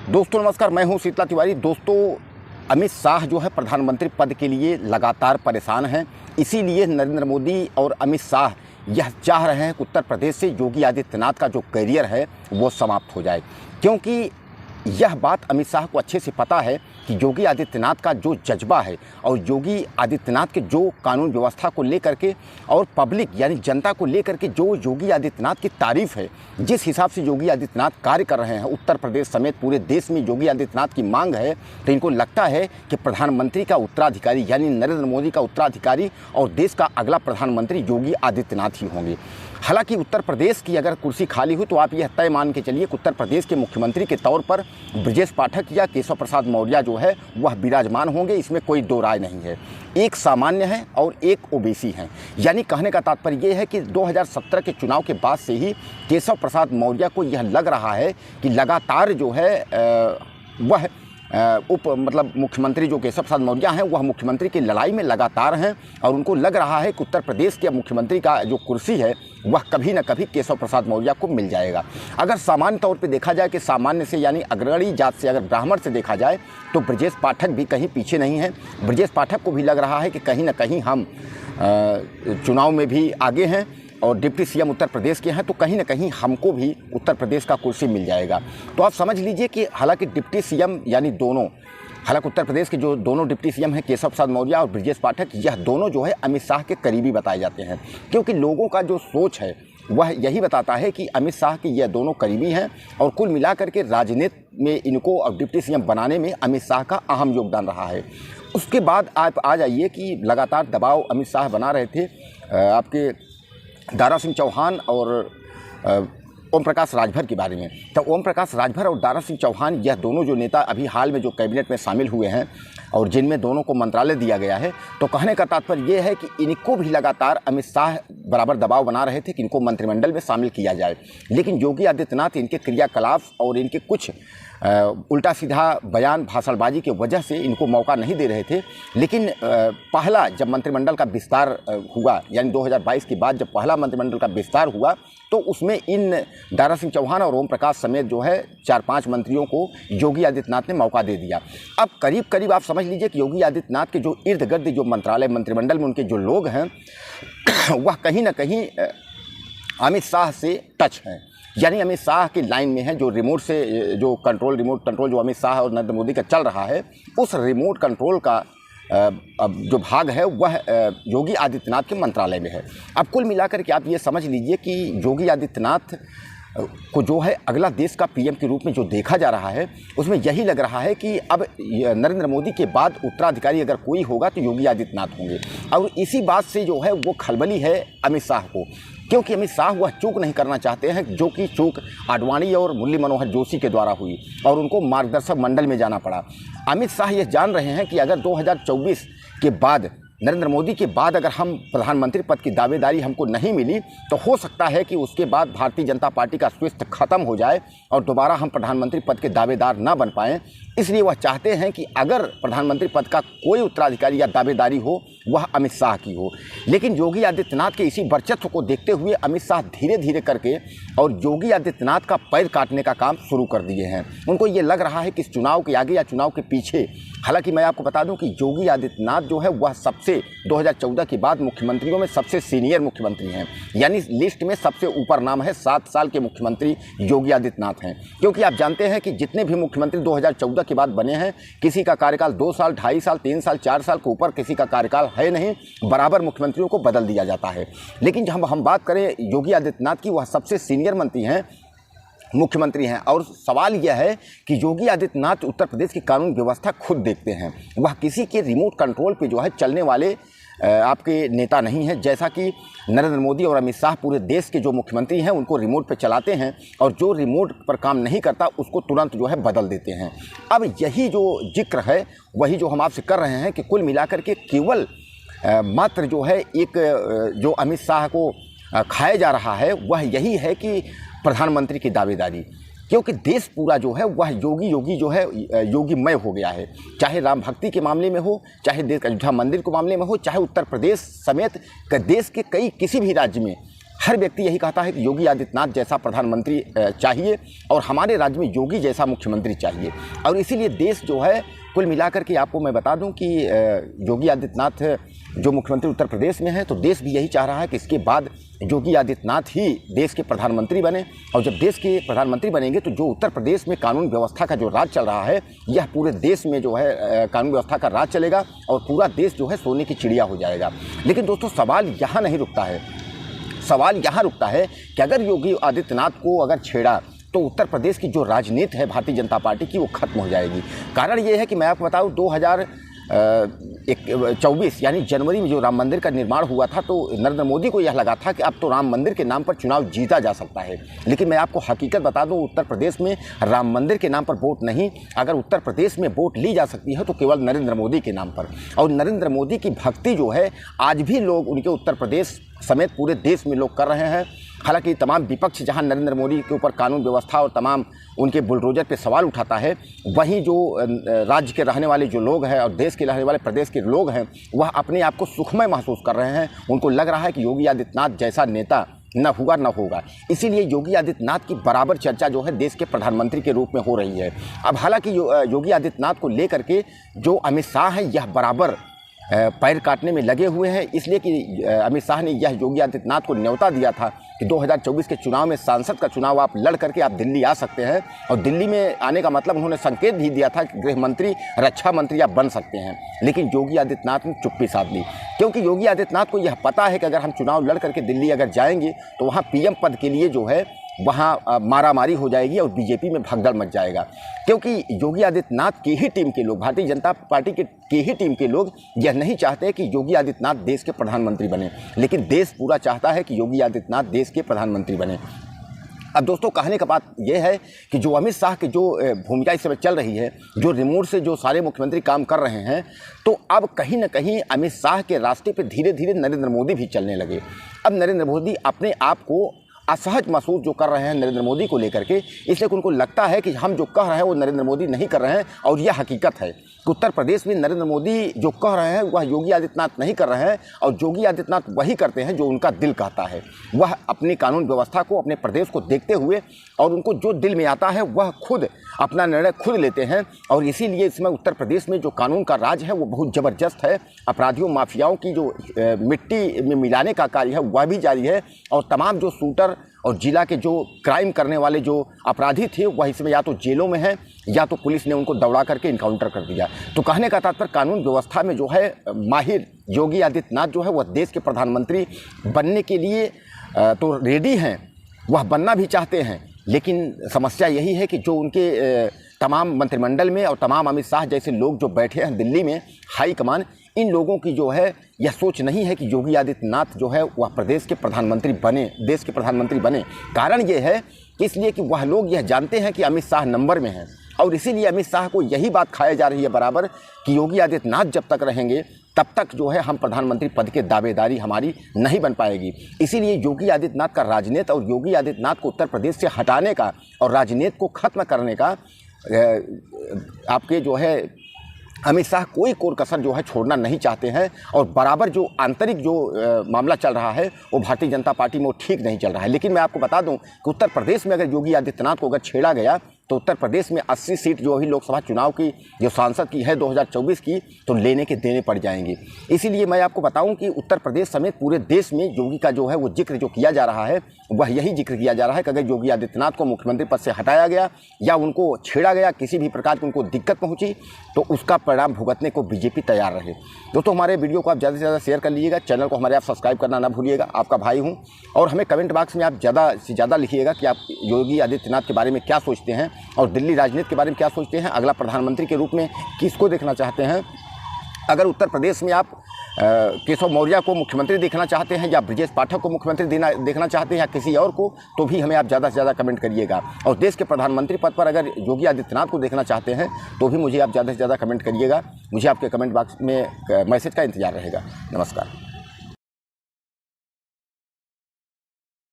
दोस्तों नमस्कार, मैं हूं शीतला तिवारी। दोस्तों, अमित शाह जो है प्रधानमंत्री पद के लिए लगातार परेशान हैं। इसीलिए नरेंद्र मोदी और अमित शाह यह चाह रहे हैं कि उत्तर प्रदेश से योगी आदित्यनाथ का जो करियर है वो समाप्त हो जाए, क्योंकि यह बात अमित शाह को अच्छे से पता है कि योगी आदित्यनाथ का जो जज्बा है और योगी आदित्यनाथ के जो कानून व्यवस्था को लेकर के और पब्लिक यानी जनता को लेकर के जो योगी आदित्यनाथ की तारीफ़ है, जिस हिसाब से योगी आदित्यनाथ कार्य कर रहे हैं, उत्तर प्रदेश समेत पूरे देश में योगी आदित्यनाथ की मांग है, तो इनको लगता है कि प्रधानमंत्री का उत्तराधिकारी यानी नरेंद्र मोदी का उत्तराधिकारी और देश का अगला प्रधानमंत्री योगी आदित्यनाथ ही होंगे। हालांकि उत्तर प्रदेश की अगर कुर्सी खाली हुई तो आप यह तय मान के चलिए कि उत्तर प्रदेश के मुख्यमंत्री के तौर पर ब्रजेश पाठक या केशव प्रसाद मौर्य जो है वह विराजमान होंगे, इसमें कोई दो राय नहीं है। एक सामान्य है और एक ओबीसी है। यानी कहने का तात्पर्य यह है कि 2017 के चुनाव के बाद से ही केशव प्रसाद मौर्य को यह लग रहा है कि लगातार जो है वह मुख्यमंत्री जो केशव प्रसाद मौर्य हैं वह मुख्यमंत्री की लड़ाई में लगातार हैं और उनको लग रहा है कि उत्तर प्रदेश के मुख्यमंत्री का जो कुर्सी है वह कभी न कभी केशव प्रसाद मौर्य को मिल जाएगा। अगर सामान्य तौर पे देखा जाए कि सामान्य से यानी अग्रणी जात से अगर ब्राह्मण से देखा जाए तो ब्रजेश पाठक भी कहीं पीछे नहीं है। ब्रजेश पाठक को भी लग रहा है कि कहीं न कहीं हम चुनाव में भी आगे हैं और डिप्टी सीएम उत्तर प्रदेश के हैं, तो कहीं ना कहीं हमको भी उत्तर प्रदेश का कुर्सी मिल जाएगा। तो आप समझ लीजिए कि हालांकि डिप्टी सीएम यानी हालांकि उत्तर प्रदेश के जो दोनों डिप्टी सीएम हैं केशव प्रसाद मौर्य और ब्रजेश पाठक, यह दोनों जो है अमित शाह के करीबी बताए जाते हैं, क्योंकि लोगों का जो सोच है वह यही बताता है कि अमित शाह के यह दोनों करीबी हैं और कुल मिलाकर के राजनीति में इनको अब डिप्टी सीएम बनाने में अमित शाह का अहम योगदान रहा है। उसके बाद आप आ जाइए कि लगातार दबाव अमित शाह बना रहे थे आपके दारा सिंह चौहान और ओम प्रकाश राजभर के बारे में। तो ओम प्रकाश राजभर और दारा सिंह चौहान यह दोनों जो नेता अभी हाल में जो कैबिनेट में शामिल हुए हैं और जिनमें दोनों को मंत्रालय दिया गया है, तो कहने का तात्पर्य यह है कि इनको भी लगातार अमित शाह बराबर दबाव बना रहे थे कि इनको मंत्रिमंडल में शामिल किया जाए। लेकिन योगी आदित्यनाथ इनके क्रियाकलाप और इनके कुछ उल्टा सीधा बयान भाषणबाजी की वजह से इनको मौका नहीं दे रहे थे। लेकिन पहला जब मंत्रिमंडल का विस्तार हुआ यानी 2022 के बाद जब पहला मंत्रिमंडल का विस्तार हुआ तो उसमें इन दारा सिंह चौहान और ओम प्रकाश समेत जो है 4-5 मंत्रियों को योगी आदित्यनाथ ने मौका दे दिया। अब करीब करीब आप समझ लीजिए कि योगी आदित्यनाथ के जो इर्द गिर्द जो मंत्रालय मंत्रिमंडल में उनके जो लोग हैं वह कहीं ना कहीं अमित शाह से टच हैं, यानी अमित शाह की लाइन में है। जो रिमोट कंट्रोल जो अमित शाह और नरेंद्र मोदी का चल रहा है, उस रिमोट कंट्रोल का जो भाग है वह योगी आदित्यनाथ के मंत्रालय में है। अब कुल मिलाकर के आप ये समझ लीजिए कि योगी आदित्यनाथ को जो है अगला देश का पीएम के रूप में जो देखा जा रहा है उसमें यही लग रहा है कि अब नरेंद्र मोदी के बाद उत्तराधिकारी अगर कोई होगा तो योगी आदित्यनाथ होंगे। और इसी बात से जो है वो खलबली है अमित शाह को, क्योंकि अमित शाह वह चूक नहीं करना चाहते हैं जो कि चूक आडवाणी और मुरली मनोहर जोशी के द्वारा हुई और उनको मार्गदर्शक मंडल में जाना पड़ा। अमित शाह यह जान रहे हैं कि अगर 2024 के बाद नरेंद्र मोदी के बाद अगर हम प्रधानमंत्री पद की दावेदारी हमको नहीं मिली तो हो सकता है कि उसके बाद भारतीय जनता पार्टी का स्विच खत्म हो जाए और दोबारा हम प्रधानमंत्री पद के दावेदार ना बन पाएँ। इसलिए वह चाहते हैं कि अगर प्रधानमंत्री पद का कोई उत्तराधिकारी या दावेदारी हो वह अमित शाह की हो। लेकिन योगी आदित्यनाथ के इसी वर्चस्व को देखते हुए अमित शाह धीरे धीरे करके और योगी आदित्यनाथ का पैर काटने का काम शुरू कर दिए हैं। उनको ये लग रहा है कि इस चुनाव के आगे या चुनाव के पीछे, हालांकि मैं आपको बता दूं कि योगी आदित्यनाथ जो है वह सबसे 2014 के बाद मुख्यमंत्रियों में सबसे सीनियर मुख्यमंत्री हैं, यानी लिस्ट में सबसे ऊपर नाम है। 7 साल के मुख्यमंत्री योगी आदित्यनाथ हैं, क्योंकि आप जानते हैं कि जितने भी मुख्यमंत्री 2014 के बाद बने हैं किसी का कार्यकाल 2 साल, 2.5 साल, 3 साल, 4 साल के ऊपर किसी का कार्यकाल है नहीं, बराबर मुख्यमंत्रियों को बदल दिया जाता है। लेकिन जब हम बात करें योगी आदित्यनाथ की, वह सबसे सीनियर मुख्यमंत्री हैं और सवाल यह है कि योगी आदित्यनाथ उत्तर प्रदेश की कानून व्यवस्था खुद देखते हैं। वह किसी के रिमोट कंट्रोल पे जो है चलने वाले आपके नेता नहीं हैं, जैसा कि नरेंद्र मोदी और अमित शाह पूरे देश के जो मुख्यमंत्री हैं उनको रिमोट पे चलाते हैं और जो रिमोट पर काम नहीं करता उसको तुरंत जो है बदल देते हैं। अब यही जो जिक्र है वही जो हम आपसे कर रहे हैं कि कुल मिलाकर के केवल मात्र जो है एक जो अमित शाह को खाया जा रहा है वह यही है कि प्रधानमंत्री की दावेदारी, क्योंकि देश पूरा जो है वह योगी जो है योगीमय हो गया है। चाहे राम भक्ति के मामले में हो, चाहे देश अयोध्या मंदिर के मामले में हो, चाहे उत्तर प्रदेश समेत देश के किसी भी राज्य में हर व्यक्ति यही कहता है कि योगी आदित्यनाथ जैसा प्रधानमंत्री चाहिए और हमारे राज्य में योगी जैसा मुख्यमंत्री चाहिए। और इसीलिए देश जो है कुल मिलाकर के आपको मैं बता दूं कि योगी आदित्यनाथ जो मुख्यमंत्री उत्तर प्रदेश में है, तो देश भी यही चाह रहा है कि इसके बाद योगी आदित्यनाथ ही देश के प्रधानमंत्री बने। और जब देश के प्रधानमंत्री बनेंगे तो जो उत्तर प्रदेश में कानून व्यवस्था का जो राज चल रहा है, यह पूरे देश में जो है कानून व्यवस्था का राज चलेगा और पूरा देश जो है सोने की चिड़िया हो जाएगा। लेकिन दोस्तों सवाल यहाँ नहीं रुकता है, सवाल यहाँ रुकता है कि अगर योगी आदित्यनाथ को अगर छेड़ा तो उत्तर प्रदेश की जो राजनीति है भारतीय जनता पार्टी की वो खत्म हो जाएगी। कारण ये है कि मैं आपको बताऊँ 2024 यानी जनवरी में जो राम मंदिर का निर्माण हुआ था, तो नरेंद्र मोदी को यह लगा था कि अब तो राम मंदिर के नाम पर चुनाव जीता जा सकता है। लेकिन मैं आपको हकीकत बता दूं, उत्तर प्रदेश में राम मंदिर के नाम पर वोट नहीं, अगर उत्तर प्रदेश में वोट ली जा सकती है तो केवल नरेंद्र मोदी के नाम पर। और नरेंद्र मोदी की भक्ति जो है आज भी लोग उनके उत्तर प्रदेश समेत पूरे देश में लोग कर रहे हैं। हालांकि तमाम विपक्ष जहां नरेंद्र मोदी के ऊपर कानून व्यवस्था और तमाम उनके बुलडोजर पे सवाल उठाता है, वहीं जो राज्य के रहने वाले जो लोग हैं और देश के रहने वाले प्रदेश के लोग हैं, वह अपने आप को सुखमय महसूस कर रहे हैं। उनको लग रहा है कि योगी आदित्यनाथ जैसा नेता न हुआ न होगा। इसीलिए योगी आदित्यनाथ की बराबर चर्चा जो है देश के प्रधानमंत्री के रूप में हो रही है। अब हालांकि योगी आदित्यनाथ को लेकर के जो अमित शाह है यह बराबर पैर काटने में लगे हुए हैं, इसलिए कि अमित शाह ने यह योगी आदित्यनाथ को न्योता दिया था कि 2024 के चुनाव में सांसद का चुनाव आप लड़ करके आप दिल्ली आ सकते हैं। और दिल्ली में आने का मतलब उन्होंने संकेत भी दिया था कि गृह मंत्री, रक्षा मंत्री आप बन सकते हैं। लेकिन योगी आदित्यनाथ ने चुप्पी साध ली, क्योंकि योगी आदित्यनाथ को यह पता है कि अगर हम चुनाव लड़ करके दिल्ली अगर जाएंगे तो वहाँ पीएम पद के लिए जो है वहाँ मारामारी हो जाएगी और बीजेपी में भगदड़ मच जाएगा। क्योंकि योगी आदित्यनाथ की ही टीम के लोग, भारतीय जनता पार्टी की ही टीम के लोग यह नहीं चाहते कि योगी आदित्यनाथ देश के प्रधानमंत्री बने, लेकिन देश पूरा चाहता है कि योगी आदित्यनाथ देश के प्रधानमंत्री बने। अब दोस्तों कहने का बात यह है कि जो अमित शाह की जो भूमिका इस समय चल रही है, जो रिमोट से जो सारे मुख्यमंत्री काम कर रहे हैं, तो अब कहीं ना कहीं अमित शाह के रास्ते पे धीरे धीरे नरेंद्र मोदी भी चलने लगे। अब नरेंद्र मोदी अपने आप को असहज महसूस जो कर रहे हैं नरेंद्र मोदी को लेकर के, इसलिए उनको लगता है कि हम जो कह रहे हैं वो नरेंद्र मोदी नहीं कर रहे हैं। और यह हकीकत है कि उत्तर प्रदेश में नरेंद्र मोदी जो कह रहे हैं वह योगी आदित्यनाथ नहीं कर रहे हैं, और योगी आदित्यनाथ वही करते हैं जो उनका दिल कहता है। वह अपनी कानून व्यवस्था को, अपने प्रदेश को देखते हुए और उनको जो दिल में आता है वह खुद अपना निर्णय खुद लेते हैं। और इसीलिए इसमें उत्तर प्रदेश में जो कानून का राज है वो बहुत ज़बरदस्त है। अपराधियों, माफियाओं की जो मिट्टी में मिलाने का कार्य है वह भी जारी है, और तमाम जो शूटर और जिला के जो क्राइम करने वाले जो अपराधी थे वह इसमें या तो जेलों में हैं या तो पुलिस ने उनको दौड़ा करके इनकाउंटर कर दिया। तो कहने का तात्पर्य कानून व्यवस्था में जो है माहिर योगी आदित्यनाथ जो है वह देश के प्रधानमंत्री बनने के लिए तो रेडी हैं, वह बनना भी चाहते हैं। लेकिन समस्या यही है कि जो उनके तमाम मंत्रिमंडल में और तमाम अमित शाह जैसे लोग जो बैठे हैं दिल्ली में हाई कमान, इन लोगों की जो है यह सोच नहीं है कि योगी आदित्यनाथ जो है वह प्रदेश के प्रधानमंत्री बने, देश के प्रधानमंत्री बने। कारण ये है कि इसलिए कि वह लोग यह जानते हैं कि अमित शाह नंबर में हैं, और इसीलिए अमित शाह को यही बात खाई जा रही है बराबर कि योगी आदित्यनाथ जब तक रहेंगे तब तक जो है हम प्रधानमंत्री पद के दावेदारी हमारी नहीं बन पाएगी। इसीलिए योगी आदित्यनाथ का राजनीति और योगी आदित्यनाथ को उत्तर प्रदेश से हटाने का और राजनीति को खत्म करने का आपके जो है अमित शाह कोई कोर कसर जो है छोड़ना नहीं चाहते हैं। और बराबर जो आंतरिक जो मामला चल रहा है वो भारतीय जनता पार्टी में वो ठीक नहीं चल रहा है। लेकिन मैं आपको बता दूं कि उत्तर प्रदेश में अगर योगी आदित्यनाथ को अगर छेड़ा गया तो उत्तर प्रदेश में 80 सीट जो अभी लोकसभा चुनाव की जो सांसद की है 2024 की, तो लेने के देने पड़ जाएंगे। इसीलिए मैं आपको बताऊं कि उत्तर प्रदेश समेत पूरे देश में योगी का जो है वो जिक्र जो किया जा रहा है वह यही जिक्र किया जा रहा है कि अगर योगी आदित्यनाथ को मुख्यमंत्री पद से हटाया गया या उनको छेड़ा गया, किसी भी प्रकार की उनको दिक्कत पहुँची, तो उसका परिणाम भुगतने को बीजेपी तैयार रहे। दोस्तों हमारे वीडियो को आप ज़्यादा से ज़्यादा शेयर कर लीजिएगा, चैनल को हमारे आप सब्सक्राइब करना ना भूलिएगा। आपका भाई हूँ, और हमें कमेंट बॉक्स में आप ज़्यादा से ज़्यादा लिखिएगा कि आप योगी आदित्यनाथ के बारे में क्या सोचते हैं और दिल्ली राजनीति के बारे में क्या सोचते हैं, अगला प्रधानमंत्री के रूप में किसको देखना चाहते हैं। अगर उत्तर प्रदेश में आप केशव मौर्य को मुख्यमंत्री देखना चाहते हैं या ब्रजेश पाठक को मुख्यमंत्री देखना चाहते हैं या किसी और को, तो भी हमें आप ज़्यादा से ज़्यादा कमेंट करिएगा। और देश के प्रधानमंत्री पद पर अगर योगी आदित्यनाथ को देखना चाहते हैं तो भी मुझे आप ज़्यादा से ज़्यादा कमेंट करिएगा। मुझे आपके कमेंट बॉक्स में मैसेज का इंतजार रहेगा। नमस्कार।